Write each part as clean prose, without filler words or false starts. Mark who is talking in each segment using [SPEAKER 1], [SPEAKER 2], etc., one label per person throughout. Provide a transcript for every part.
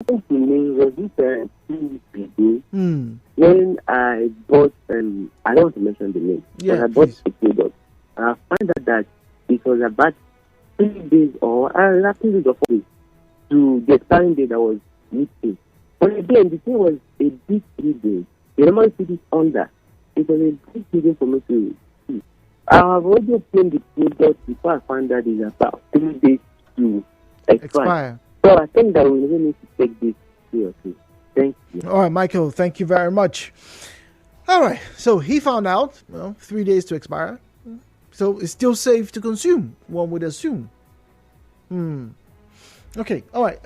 [SPEAKER 1] happened to me was this 2 weeks ago when I bought, I don't want to mention the name, but I bought a product. I found out that it was about 3 days or 3 days or 4 days to the expiring date that was missing. But again, the thing was a big 3 days. The normally put it under. It was a big reason for me to see. I have already obtained the product before I found out it's about 3 days to expire. So I think that we really need to take this seriously. Thank you.
[SPEAKER 2] All right, Michael, thank you very much. All right, so he found out, 3 days to expire. So it's still safe to consume, one would assume. Okay, all right.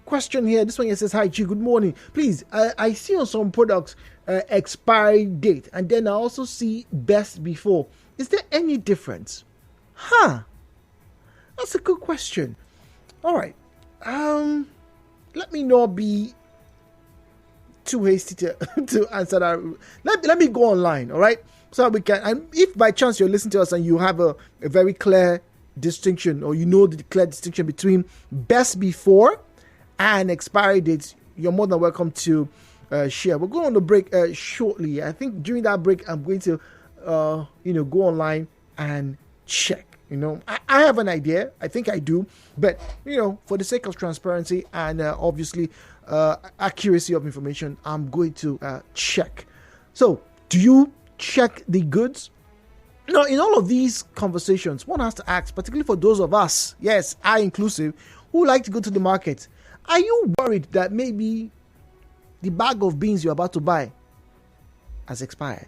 [SPEAKER 2] Question here. This one here says, "Hi, Chi, good morning. Please, I see on some products expiry date, and then I also see best before. Is there any difference?" That's a good question. All right. Let me not be too hasty to answer that. Let me go online, all right? So we can, and if by chance you're listening to us and you have a very clear distinction, or you know the clear distinction between best before and expiry dates, you're more than welcome to share. We'll go on the break shortly. I think during that break, I'm going to, go online and check. I have an idea. I think I do. But, for the sake of transparency and obviously accuracy of information, I'm going to check. So, do you check the goods? Now, in all of these conversations, one has to ask, particularly for those of us, yes, I inclusive, who like to go to the market, are you worried that maybe the bag of beans you're about to buy has expired?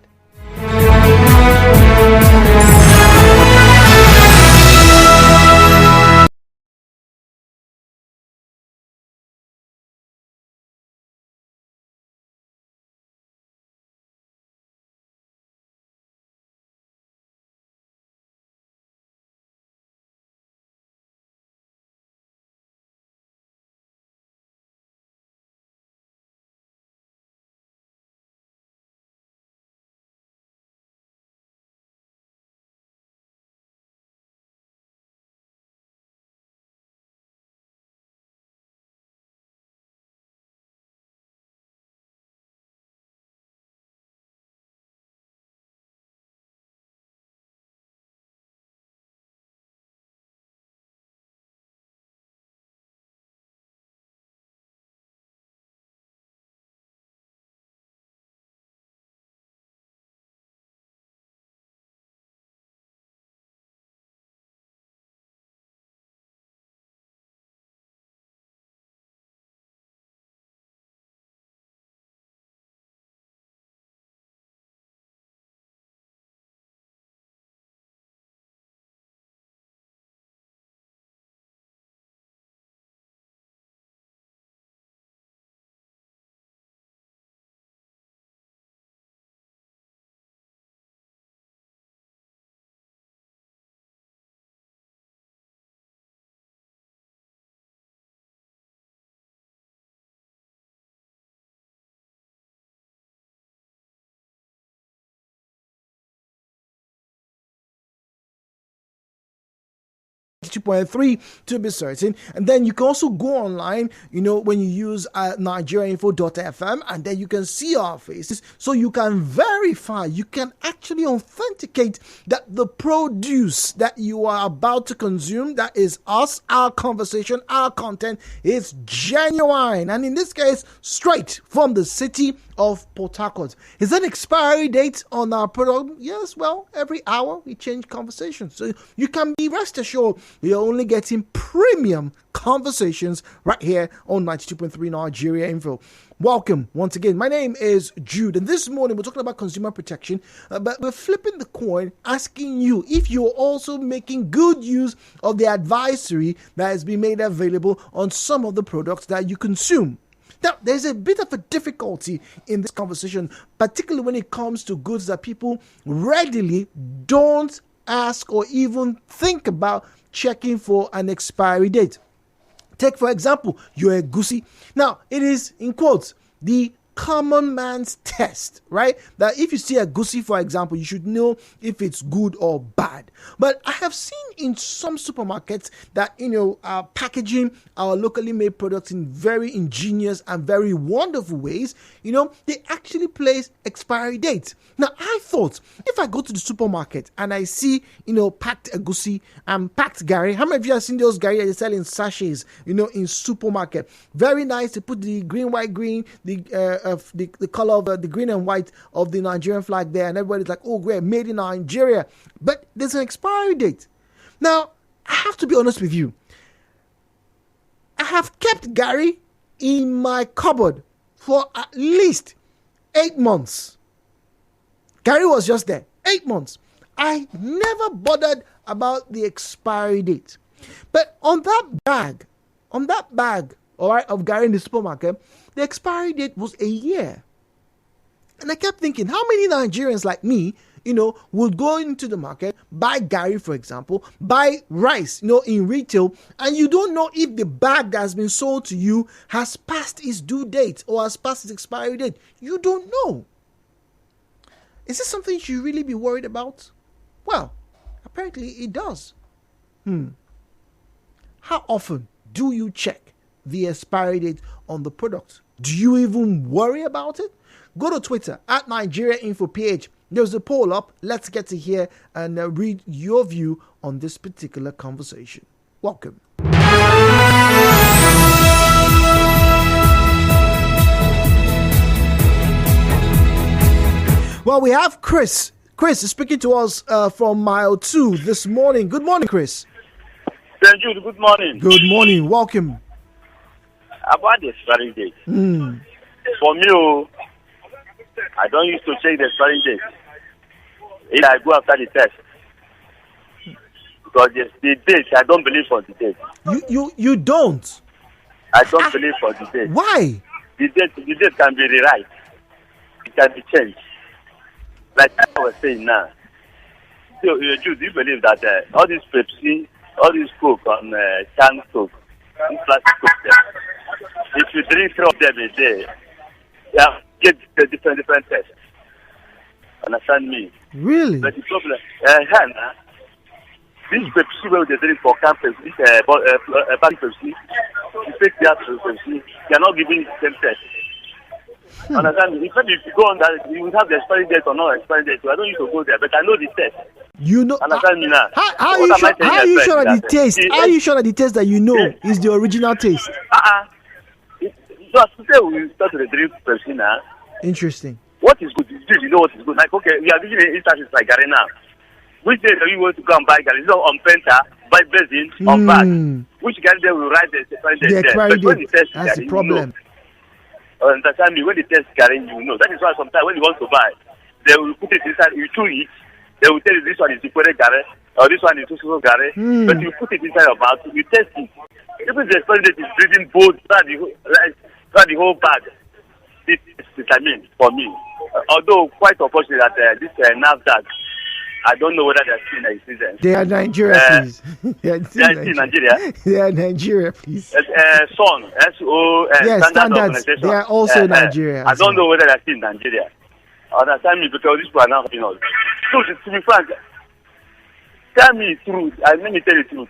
[SPEAKER 2] .3 to be certain, and then you can also go online when you use nigeriainfo.fm, and then you can see our faces, so you can verify, you can actually authenticate that the produce that you are about to consume, that is us, our conversation, our content, is genuine, and in this case straight from the city of Port Harcourt. Is there an expiry date on our product? Yes, well, every hour we change conversations, so you can be rest assured you're only getting premium conversations right here on 92.3 Nigeria Info. Welcome once again. My name is Jude, and this morning we're talking about consumer protection, but we're flipping the coin, asking you if you're also making good use of the advisory that has been made available on some of the products that you consume. Now, there's a bit of a difficulty in this conversation, particularly when it comes to goods that people readily don't ask or even think about checking for an expiry date. Take, for example, your egusi. Now, it is, in quotes, the common man's test, right? That if you see a goosey, for example, you should know if it's good or bad. But I have seen in some supermarkets that, are packaging our locally made products in very ingenious and very wonderful ways. They actually place expiry dates. Now, I thought if I go to the supermarket and I see, packed egusi and packed gari, how many of you have seen those gari that they sell in sachets, in supermarket? Very nice. They put the green, white, green, the color of the green and white of the Nigerian flag there, and everybody's like, oh, great, made in Nigeria. But there's an expiry date. Now, I have to be honest with you. I have kept gari in my cupboard for at least 8 months. Gary was just there. 8 months. I never bothered about the expiry date. But on that bag, all right, of Gary in the supermarket, the expiry date was a year. And I kept thinking, how many Nigerians like me, would go into the market, buy Gary, for example, buy rice, in retail, and you don't know if the bag that has been sold to you has passed its due date or has passed its expiry date. You don't know. Is this something you should really be worried about? Well, apparently it does. How often do you check the expiry date on the product? Do you even worry about it? Go to Twitter at NigeriaInfoPH. There's a poll up. Let's get to hear and read your view on this particular conversation. Welcome. Well, we have Chris. Chris is speaking to us from mile 2 this morning. Good morning, Chris.
[SPEAKER 3] Thank you. Good morning.
[SPEAKER 2] Good morning. Welcome.
[SPEAKER 3] About the expiry date. For me, I don't used to check the expiry date. If I go after the test. Because the date, I don't believe for the date.
[SPEAKER 2] You don't?
[SPEAKER 3] I don't believe for the date.
[SPEAKER 2] Why?
[SPEAKER 3] The date can be rewrite. It can be changed. Like I was saying now. So, do you believe that all this Pepsi, all this Coke on canned Coke, this plastic Coke, if you drink 3 of them a day, get a different test. Understand me?
[SPEAKER 2] Really?
[SPEAKER 3] But the problem, this Pepsi where they drink for campus, this bag Pepsi, you take that Pepsi, they are not giving the same test. Understand me? If you go on that, you will have the expiry date or not expiry date. So I don't need to go there, but I know the test. Understand me now?
[SPEAKER 2] How are you sure that the taste? How are you sure that the taste that you know is the original taste?
[SPEAKER 3] So today we start to drink Pepsi now.
[SPEAKER 2] Interesting.
[SPEAKER 3] What is good? You know what is good? Like, okay, we are giving instances like Gary now. Which day do you want to go and buy Gary? Is it on Penta, buy Basin, or bag? Which Gary day will write the expiry date there? But when the test
[SPEAKER 2] that's
[SPEAKER 3] Gary,
[SPEAKER 2] the problem.
[SPEAKER 3] Understand me? When the test Gary, you know. That is why sometimes when you want to buy, they will put it inside, you chew it, they will tell you this one is Ikwere Gary, or this one is Tususo Gary, but you put it inside your mouth, you test it. Even the expiry date is breathing both, the whole bag. I mean, for me. Although quite unfortunate that this NAFDAC, I don't know whether they're still in existence.
[SPEAKER 2] They are Nigeria, please.
[SPEAKER 3] They are still in Nigeria.
[SPEAKER 2] They are Nigeria, please.
[SPEAKER 3] SON,
[SPEAKER 2] yes,
[SPEAKER 3] standards.
[SPEAKER 2] They are also Nigeria.
[SPEAKER 3] I don't know whether they're still in Nigeria. Understand me, because these people are not helping us. So, to be frank, tell me the truth. Let me tell you the truth.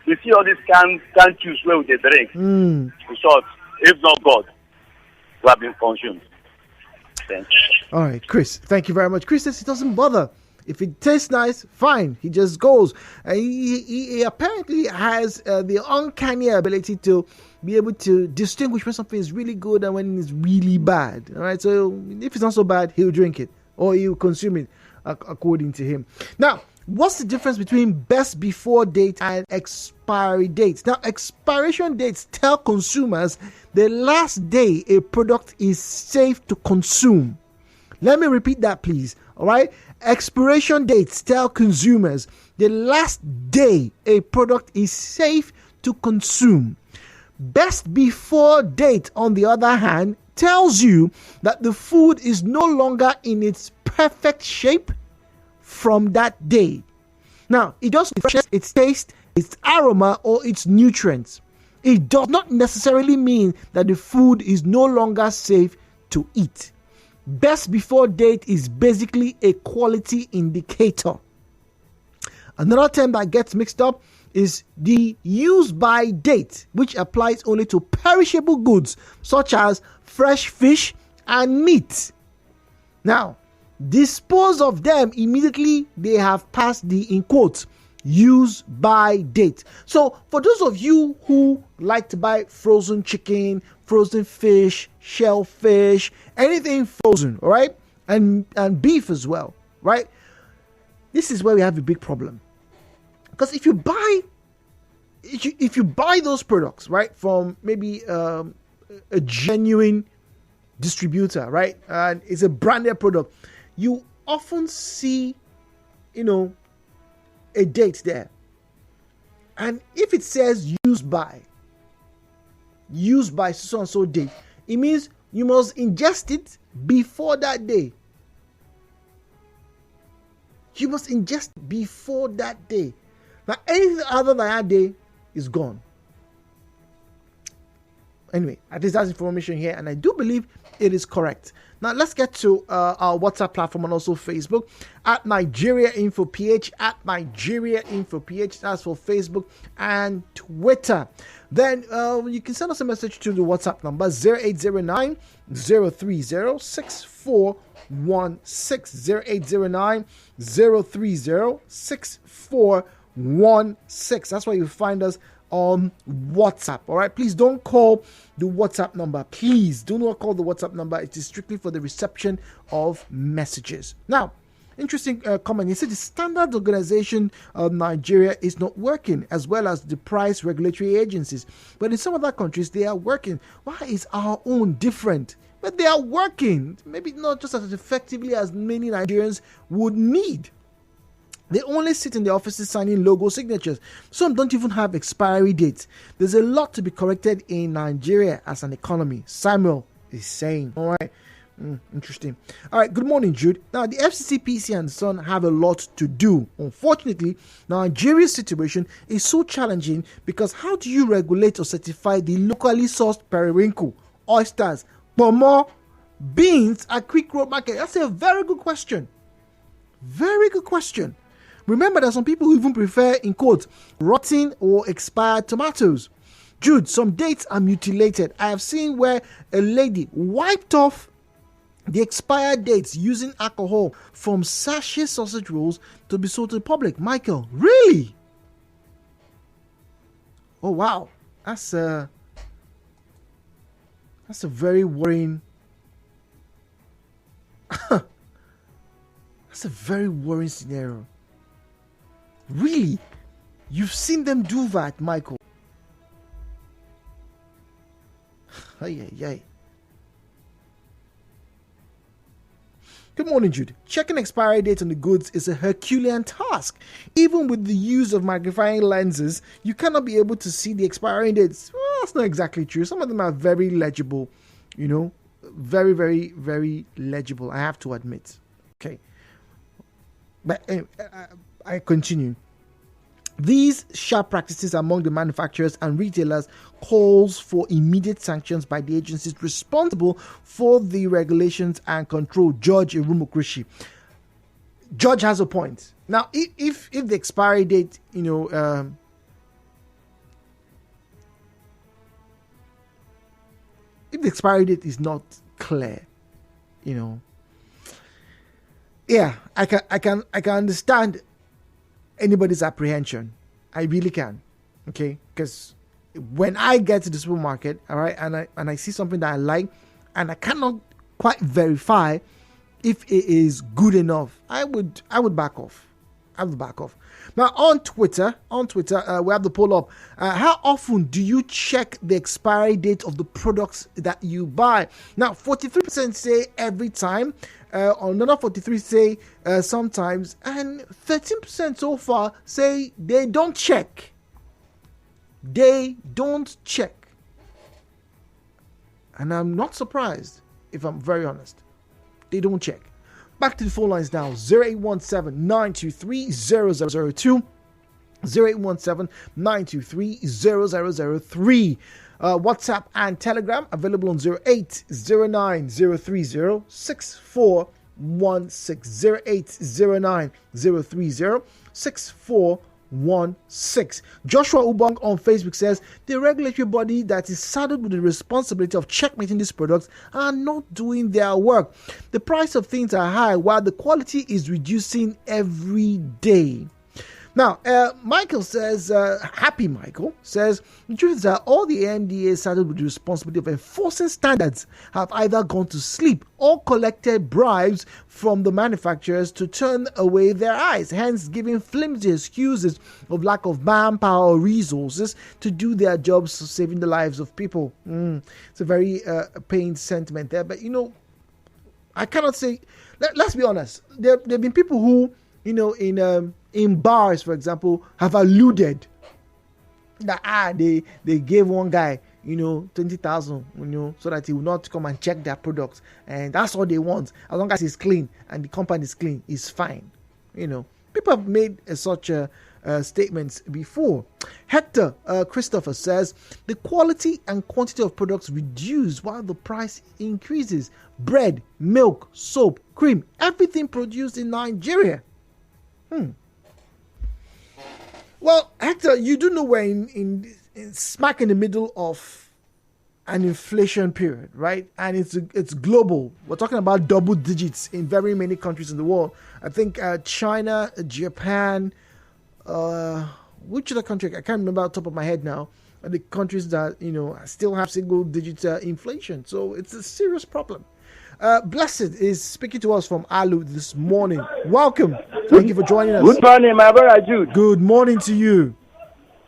[SPEAKER 3] You see all these canned juice where they drink. In short, if not God, we have been consumed. Thanks.
[SPEAKER 2] All right, Chris, thank you very much. Chris says he doesn't bother. If it tastes nice, fine. He just goes. He apparently has the uncanny ability to be able to distinguish when something is really good and when it's really bad. All right, so if it's not so bad, he'll drink it or he'll consume it according to him. Now, what's the difference between best before date and expiry dates? Now, expiration dates tell consumers the last day a product is safe to consume. Let me repeat that, please. All right. Expiration dates tell consumers the last day a product is safe to consume. Best before date, on the other hand, tells you that the food is no longer in its perfect shape from that day. Now, it doesn't refresh its taste, its aroma, or its nutrients. It does not necessarily mean that the food is no longer safe to eat. Best before date is basically a quality indicator. Another term that gets mixed up is the use by date, which applies only to perishable goods such as fresh fish and meat. Now, dispose of them immediately they have passed the, in quotes, use by date. So for those of you who like to buy frozen chicken, frozen fish, shellfish, anything frozen, all right, and beef as well, right, this is where we have a big problem. Because if you buy those products, right, from maybe a genuine distributor, right, and it's a branded product, you often see, a date there. And if it says used by so and so date, it means you must ingest it before that day. You must ingest before that day. Now, anything other than that day is gone. Anyway, at least that's information here, and I do believe it is correct. Now, let's get to our WhatsApp platform and also Facebook at Nigeria Info PH, at Nigeria Info PH. That's for Facebook and Twitter. Then you can send us a message to the WhatsApp number 0809 030 6416. 0809 030 6416. That's why you find us on WhatsApp. All right, please don't call the WhatsApp number. Please do not call the WhatsApp number. It is strictly for the reception of messages. Now, interesting comment. He said the standard organization of Nigeria is not working, as well as the price regulatory agencies. But in some other countries, they are working. Why is our own different? But they are working. Maybe not just as effectively as many Nigerians would need. They only sit in the offices signing logo signatures. Some don't even have expiry dates. There's a lot to be corrected in Nigeria as an economy, Samuel is saying. All right. Interesting. All right. Good morning, Jude. Now, the FCC, PC, and Son have a lot to do. Unfortunately, Nigeria's situation is so challenging because how do you regulate or certify the locally sourced periwinkle, oysters, pomo, beans at Quick Road Market? That's a very good question. Very good question. Remember, there are some people who even prefer, in quotes, rotten or expired tomatoes. Jude, some dates are mutilated. I have seen where a lady wiped off the expired dates using alcohol from sachet sausage rolls to be sold to the public. Michael, really? Oh, wow. That's a very worrying... That's a very worrying scenario. Really? You've seen them do that, Michael? Ay. Good morning, Jude. Checking expiry date on the goods is a Herculean task. Even with the use of magnifying lenses, you cannot be able to see the expiry dates. Well, that's not exactly true. Some of them are very legible, very, very, very legible, I have to admit. Okay. But I continue. These sharp practices among the manufacturers and retailers calls for immediate sanctions by the agencies responsible for the regulations and control. Judge Irumokrishi. Judge has a point. Now, if the expiry date, if the expiry date is not clear, yeah, I can understand anybody's apprehension. I really can. Okay, because when I get to the supermarket, all right, and I see something that I like, and I cannot quite verify if it is good enough, I would back off. I would back off. Now on Twitter, we have the poll up. How often do you check the expiry date of the products that you buy? Now, 43% say every time. Another 43% say sometimes, and 13% so far say they don't check. They don't check. And I'm not surprised, if I'm very honest. They don't check. Back to the phone lines now. 0817-923-0002. 0817-923-0003. WhatsApp and Telegram available on 0809-030-6416. 0809-030-6416. Joshua Ubong on Facebook says the regulatory body that is saddled with the responsibility of checkmating these products are not doing their work. The price of things are high while the quality is reducing every day. Now, Michael says, Happy Michael says, the truth is that all the NDA saddled with the responsibility of enforcing standards have either gone to sleep or collected bribes from the manufacturers to turn away their eyes, hence giving flimsy excuses of lack of manpower or resources to do their jobs, saving the lives of people. It's a very pained sentiment there, but I cannot say, let's be honest, there have been people who, in bars, for example, have alluded that they gave one guy 20,000 so that he will not come and check their products, and that's all they want. As long as he's clean and the company is clean, it's fine. People have made such statements before. Hector Christopher says the quality and quantity of products reduce while the price increases. Bread, milk, soap, cream, everything produced in Nigeria. Well, Hector, you do know we're in smack in the middle of an inflation period, right? And it's global. We're talking about double digits in very many countries in the world. I think China, Japan, which other country? I can't remember off the top of my head now. The countries that still have single digit inflation. So it's a serious problem. Blessed is speaking to us from Alu this morning. Welcome. Thank you for joining us.
[SPEAKER 4] Good morning, my brother Jude.
[SPEAKER 2] Good morning to you.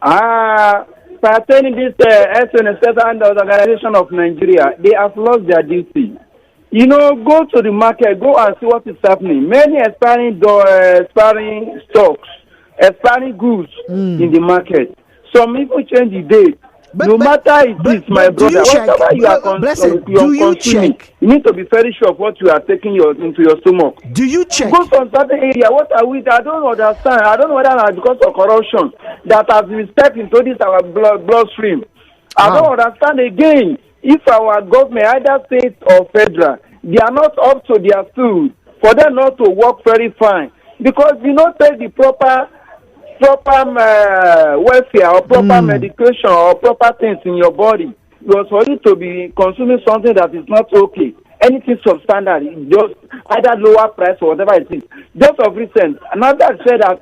[SPEAKER 4] Pertaining this SNS and the Organization of Nigeria, they have lost their duty. Go to the market, go and see what is happening. Many expiring stocks, expiring goods in the market. Some people change the date. No matter it is, my brother, whatever you are consuming, you need to be very sure of what you are taking into your stomach.
[SPEAKER 2] Do you check?
[SPEAKER 4] Go to a certain area. What are we? I don't understand. I don't know whether it's because of corruption that has been stepped into this our bloodstream. I don't understand again. If our government, either state or federal, they are not up to their food, for them not to work very fine, because you not take the proper welfare or proper medication or proper things in your body. Because for you to be consuming something that is not okay, anything substandard, just either lower price or whatever it is. Just of recent, another said that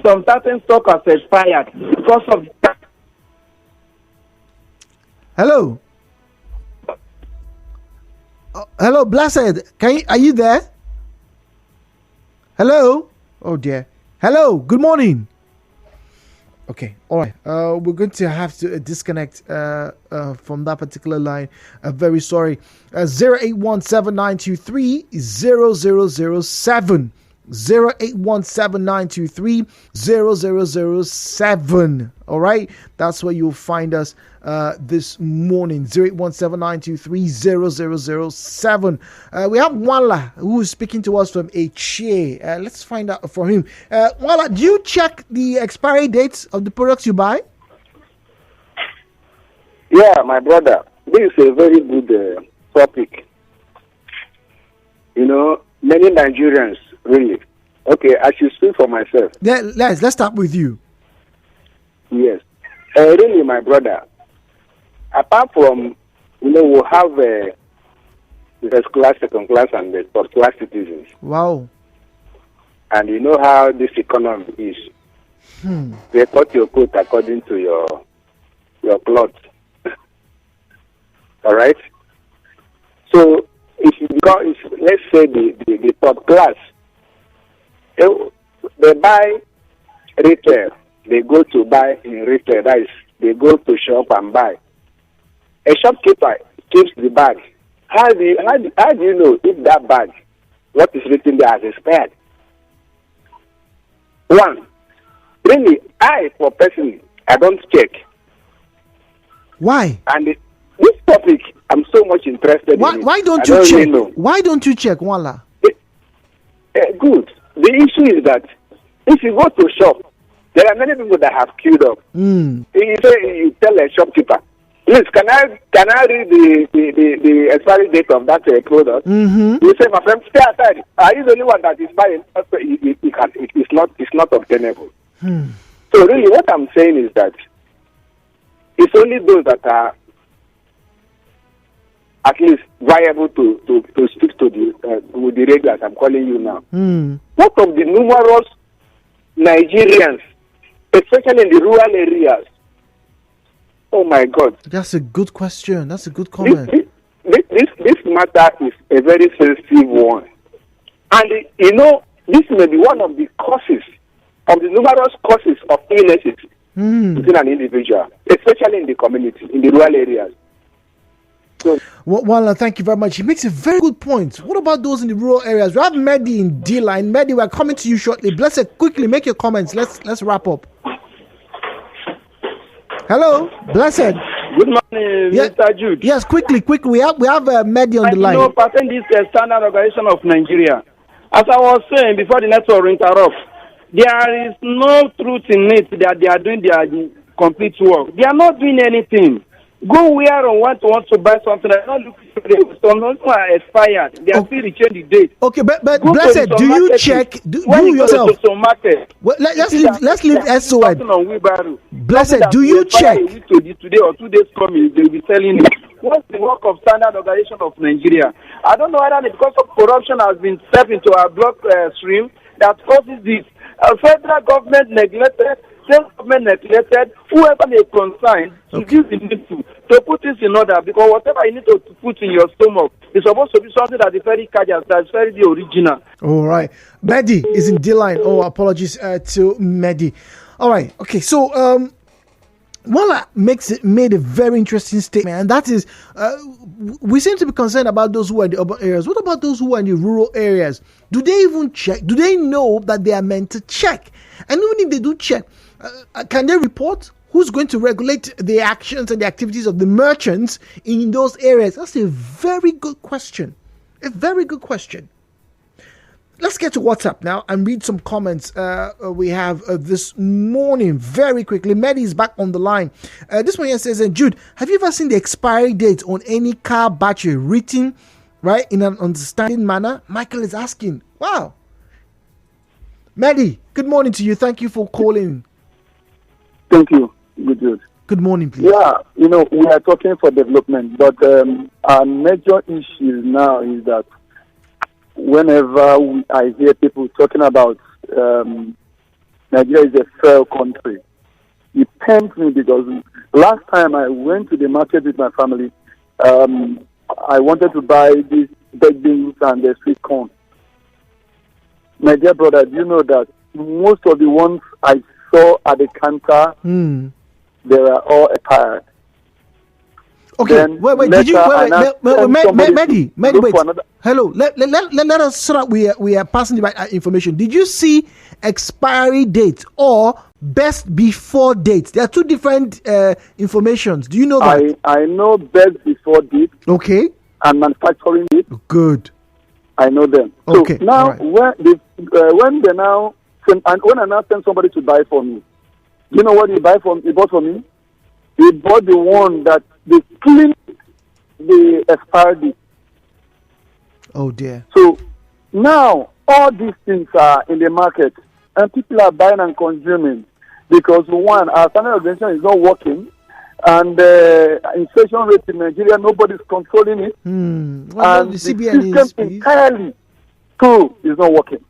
[SPEAKER 4] some certain stock has expired because of.
[SPEAKER 2] Hello. Hello, Blessed. Are you there? Hello. Oh dear. Hello, good morning. Okay, all right. We're going to have to disconnect from that particular line. Very sorry. 0817-923-0007. 0817-923-0007. All right, that's where you'll find us this morning. 0817-923-0007. We have Wala who is speaking to us from Eche. Let's find out from him. Wala, do you check the expiry dates of the products you buy?
[SPEAKER 5] Yeah, my brother, this is a very good topic. Many Nigerians, really. Okay, I should speak for myself.
[SPEAKER 2] Yeah, let's start with you.
[SPEAKER 5] Yes. Really, my brother, apart from, we have first class, second class, and the third class citizens.
[SPEAKER 2] Wow.
[SPEAKER 5] And you know how this economy is. They cut your coat according to your clothes. All right? So, let's say the top class, they buy retail. They go to buy in retail. That is, they go to shop and buy. A shopkeeper keeps the bag. How do you know if that bag, what is written there, has expired? One, really, for personally, I don't check.
[SPEAKER 2] Why?
[SPEAKER 5] And this topic, I'm so much interested in.
[SPEAKER 2] Why don't you check? Really, why don't you check, Wala?
[SPEAKER 5] Good. The issue is that if you go to shop There are many people that have queued up. You tell a shopkeeper, please, can I read the expiry date of that product? You say, my friend, stay aside. Are you the only one that is buying? It's not obtainable. So really, what I'm saying is that it's only those that are at least viable to speak to with the regulars. I'm calling you now. What of the numerous Nigerians, especially in the rural areas? Oh my God!
[SPEAKER 2] That's a good question. That's a good comment.
[SPEAKER 5] This matter is a very sensitive one, and this may be one of the causes of the numerous causes of illnesses within an individual, especially in the community, in the rural areas. So,
[SPEAKER 2] well, thank you very much. He makes a very good point. What about those in the rural areas? We have Mehdi in D-line. Mehdi, we're coming to you shortly. Blessed, quickly make your comments. Let's wrap up. Hello, Blessed.
[SPEAKER 4] Good morning, Mr. Jude.
[SPEAKER 2] Yes, quickly. We have Mehdi on the line.
[SPEAKER 4] Percent this Standard Organization of Nigeria. As I was saying before the network interrupt, there is no truth in it that they are doing their complete work. They are not doing anything. Go where or want to buy something. They're not looking for it. Some are expired. They are still reaching the date.
[SPEAKER 2] Okay, but Blessed, do you check? You yourself?
[SPEAKER 4] Go to some market.
[SPEAKER 2] Well, let's leave SON. Blessed, do you check?
[SPEAKER 4] Today or 2 days coming, they'll be selling it. What's the work of Standard Organization of Nigeria? I don't know whether because of corruption has been stepped into our bloodstream that causes this. Federal government neglected. State government neglected, whoever may concern to give the need to put this in order, because whatever you need to put in your stomach is supposed to be something that is very casual, that's very the original.
[SPEAKER 2] All right. Mehdi is in D-line. Oh, apologies to Mehdi. All right. Okay. So, Wala made a very interesting statement, and that is, we seem to be concerned about those who are in the urban areas. What about those who are in the rural areas? Do they even check? Do they know that they are meant to check? And even if they do check, can they report? Who's going to regulate the actions and the activities of the merchants in those areas? That's a very good question. A very good question. Let's get to WhatsApp now and read some comments we have this morning very quickly. Mehdi is back on the line. This one here says, Jude, have you ever seen the expiry date on any car battery written right in an understanding manner? Michael is asking. Wow. Mehdi, good morning to you. Thank you for calling.
[SPEAKER 6] Thank you. Good.
[SPEAKER 2] Good morning, please.
[SPEAKER 6] Yeah, we are talking for development, but our major issue now is that whenever I hear people talking about Nigeria is a fair country, it pains me because last time I went to the market with my family, I wanted to buy these baked beans and the sweet corn. My dear brother, do you know that most of the ones I saw at the counter, they were all expired.
[SPEAKER 2] Okay, wait, Mehdi, wait. Hello, let us so that we are passing the right information. Did you see expiry date or best before date? There are two different informations. Do you know that?
[SPEAKER 6] I know best before date.
[SPEAKER 2] Okay.
[SPEAKER 6] And manufacturing date.
[SPEAKER 2] Good.
[SPEAKER 6] I know them.
[SPEAKER 2] Okay.
[SPEAKER 6] So now, when they now send, and when I now send somebody to buy for me, you know what he bought for me? He bought the one that they cleaned the expired date.
[SPEAKER 2] Oh dear.
[SPEAKER 6] So now all these things are in the market and people are buying and consuming because one, our standard organization is not working, and inflation rate in Nigeria, nobody's controlling it.
[SPEAKER 2] Well,
[SPEAKER 6] and
[SPEAKER 2] the
[SPEAKER 6] system entirely too is not working.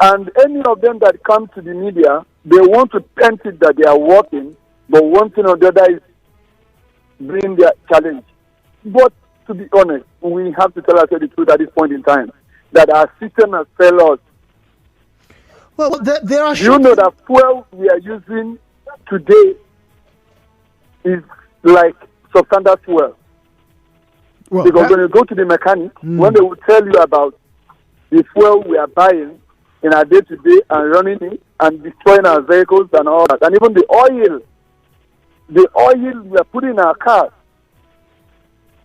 [SPEAKER 6] And any of them that come to the media, they want to paint it that they are working, but one thing or the other is bring their challenge. But to be honest, we have to tell ourselves the truth at this point in time, that our system has failed us.
[SPEAKER 2] Well, there are...
[SPEAKER 6] You know that fuel we are using today is like substandard fuel. Well, because when you go to the mechanic, when they will tell you about the fuel we are buying in our day-to-day and running it and destroying our vehicles and all that, and even the oil we are putting in our cars,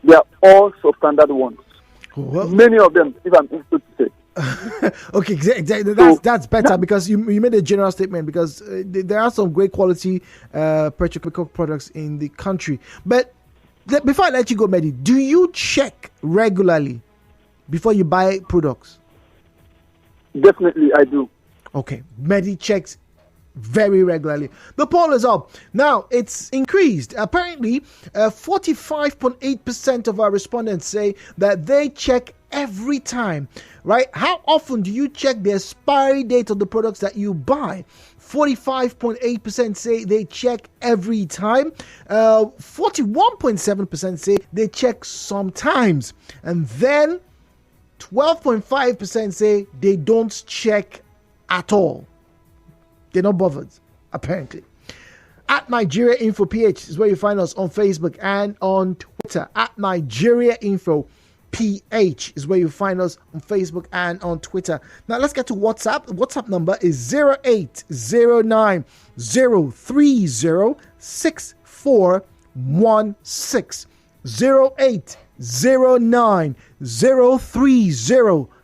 [SPEAKER 6] they are all substandard ones.
[SPEAKER 2] Well,
[SPEAKER 6] many of them, if I'm able to say.
[SPEAKER 2] Okay, exactly. That's better because you made a general statement because there are some great quality petrochemical products in the country. But before I let you go, Mehdi, do you check regularly before you buy products?
[SPEAKER 6] Definitely, I do.
[SPEAKER 2] Okay, Mehdi checks very regularly. The poll is up. Now, it's increased. Apparently, 45.8% of our respondents say that they check every time, right? How often do you check the expiry date of the products that you buy? 45.8% say they check every time. 41.7% say they check sometimes. And then 12.5% say they don't check at all. They're not bothered, apparently. At Nigeria Info PH is where you find us on Facebook and on Twitter. At Nigeria Info PH is where you find us on Facebook and on Twitter. Now let's get to WhatsApp. The WhatsApp number is 0809 030 6416. 0809 030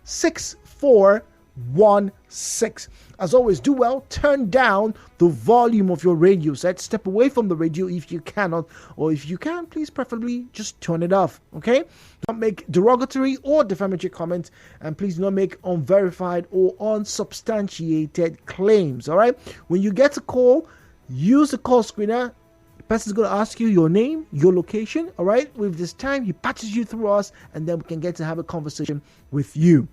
[SPEAKER 2] 6416. As always, do well, turn down the volume of your radio set. Step away from the radio if you cannot, or if you can, please preferably just turn it off, okay? Don't make derogatory or defamatory comments, and please do not make unverified or unsubstantiated claims, all right? When you get a call, use the call screener. The person's going to ask you your name, your location, all right? With this time, he patches you through us, and then we can get to have a conversation with you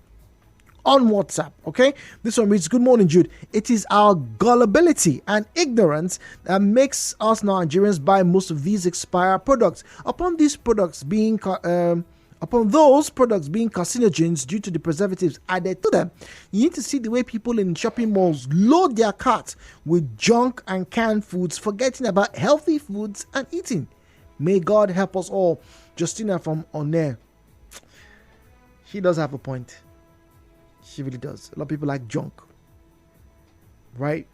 [SPEAKER 2] on WhatsApp, okay? This one reads, good morning, Jude. It is our gullibility and ignorance that makes us Nigerians buy most of these expired products. Upon those products being carcinogens due to the preservatives added to them, you need to see the way people in shopping malls load their carts with junk and canned foods, forgetting about healthy foods and eating. May God help us all. Justina from Onair. She does have a point. She really does. A lot of people like junk, right?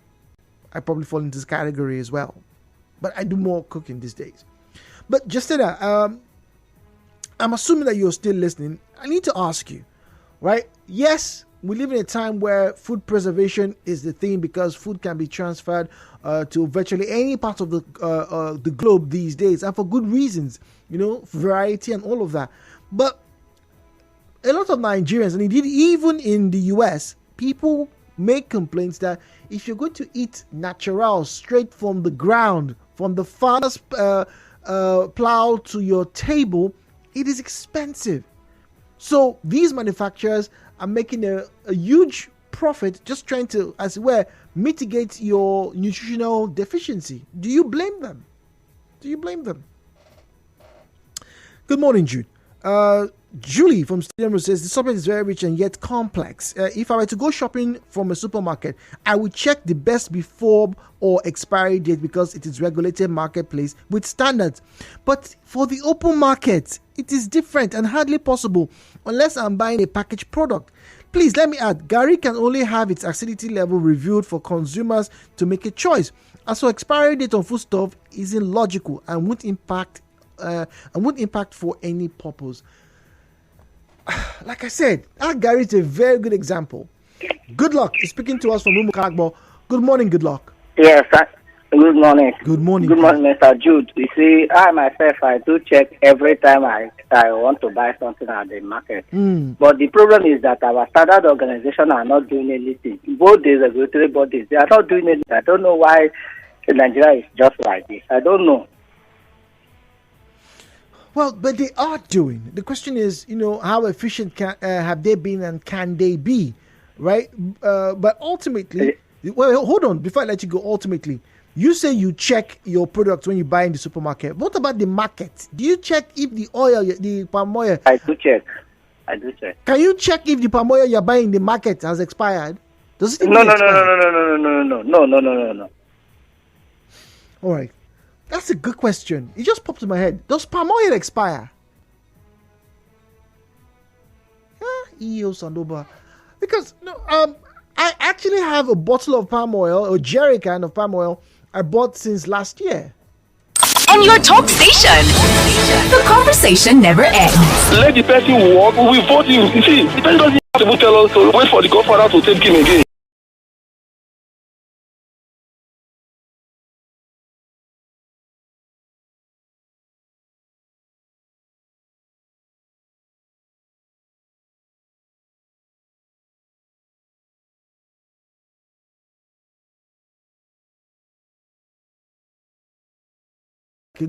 [SPEAKER 2] I probably fall into this category as well, but I do more cooking these days. But Justina, I'm assuming that you're still listening. I need to ask you, right? Yes, we live in a time where food preservation is the thing because food can be transferred to virtually any part of the globe these days, and for good reasons, variety and all of that. But a lot of Nigerians, and indeed even in the US, people make complaints that if you're going to eat natural, straight from the ground, from the farmer's plow to your table, it is expensive. So these manufacturers are making a huge profit just trying to, as it were, mitigate your nutritional deficiency. Do you blame them? Good morning, Jude. Julie from Stadium says the subject is very rich and yet complex. If I were to go shopping from a supermarket, I would check the best before or expiry date because it is regulated marketplace with standards. But for the open market, it is different and hardly possible unless I'm buying a packaged product. Please let me add, Gary can only have its acidity level reviewed for consumers to make a choice. As for expiry date on foodstuff, isn't logical and won't impact for any purpose. Like I said, that Gary is a very good example. Good luck is speaking to us from Umukaragbo. Good morning, good luck.
[SPEAKER 7] Yes, good morning.
[SPEAKER 2] Good morning.
[SPEAKER 7] Good morning, Mr. Jude. You see, I myself, I do check every time I want to buy something at the market. But the problem is that our standard organization are not doing anything. Both the regulatory bodies, they are not doing anything. I don't know why Nigeria is just like this. I don't know.
[SPEAKER 2] Well, but they are doing. The question is, how efficient have they been and can they be, right? But ultimately, well, hold on. Before I let you go, ultimately, you say you check your products when you buy in the supermarket. What about the market? Do you check if the palm oil?
[SPEAKER 7] I do check.
[SPEAKER 2] Can you check if the palm oil you're buying in the market has expired? Does it?
[SPEAKER 7] No.
[SPEAKER 2] All right. That's a good question. It just popped in my head. Does palm oil expire? Because I actually have a bottle of palm oil, a jerry can of palm oil I bought since last year.
[SPEAKER 8] and your talk station. The conversation never ends.
[SPEAKER 9] Let the person walk, we will vote him. You see, the person doesn't have to tell us to wait for the godfather to take him again.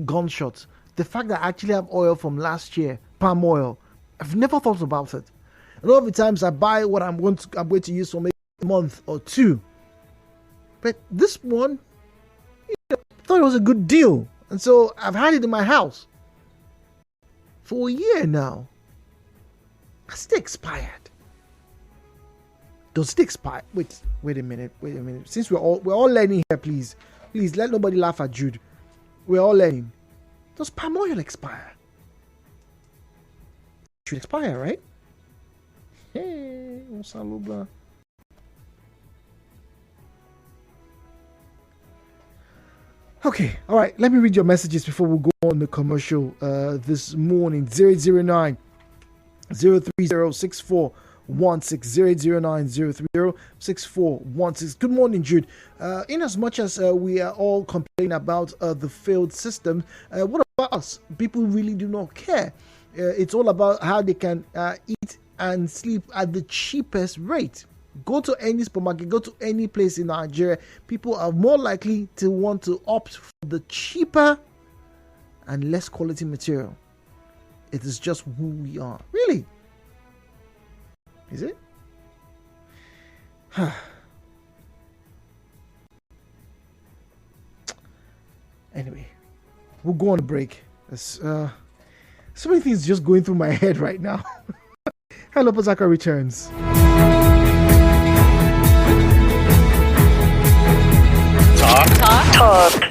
[SPEAKER 2] Gunshots. The fact that I actually have oil from last year, palm oil, I've never thought about it. A lot of the times I buy what I'm going to use for maybe a month or two, but this one, I thought it was a good deal, and so I've had it in my house for a year now. It's expired. Does it expire? Wait a minute. Since we're all learning here, please let nobody laugh at Jude. We're all learning. Does palm oil expire? It should expire, right? Hey, Salubla. Okay, all right. Let me read your messages before we go on the commercial this morning. 009 030 6416. Good morning, Jude. In as much as we are all complaining about the failed system, what about us? People really do not care. It's all about how they can eat and sleep at the cheapest rate. Go to any supermarket, go to any place in Nigeria, people are more likely to want to opt for the cheaper and less quality material. It is just who we are. Really? Is it? Anyway, we'll go on a break. So many things just going through my head right now. Hello, Pasaka returns.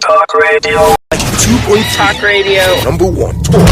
[SPEAKER 10] Talk radio. 2.3 Talk radio. Number 1 talk.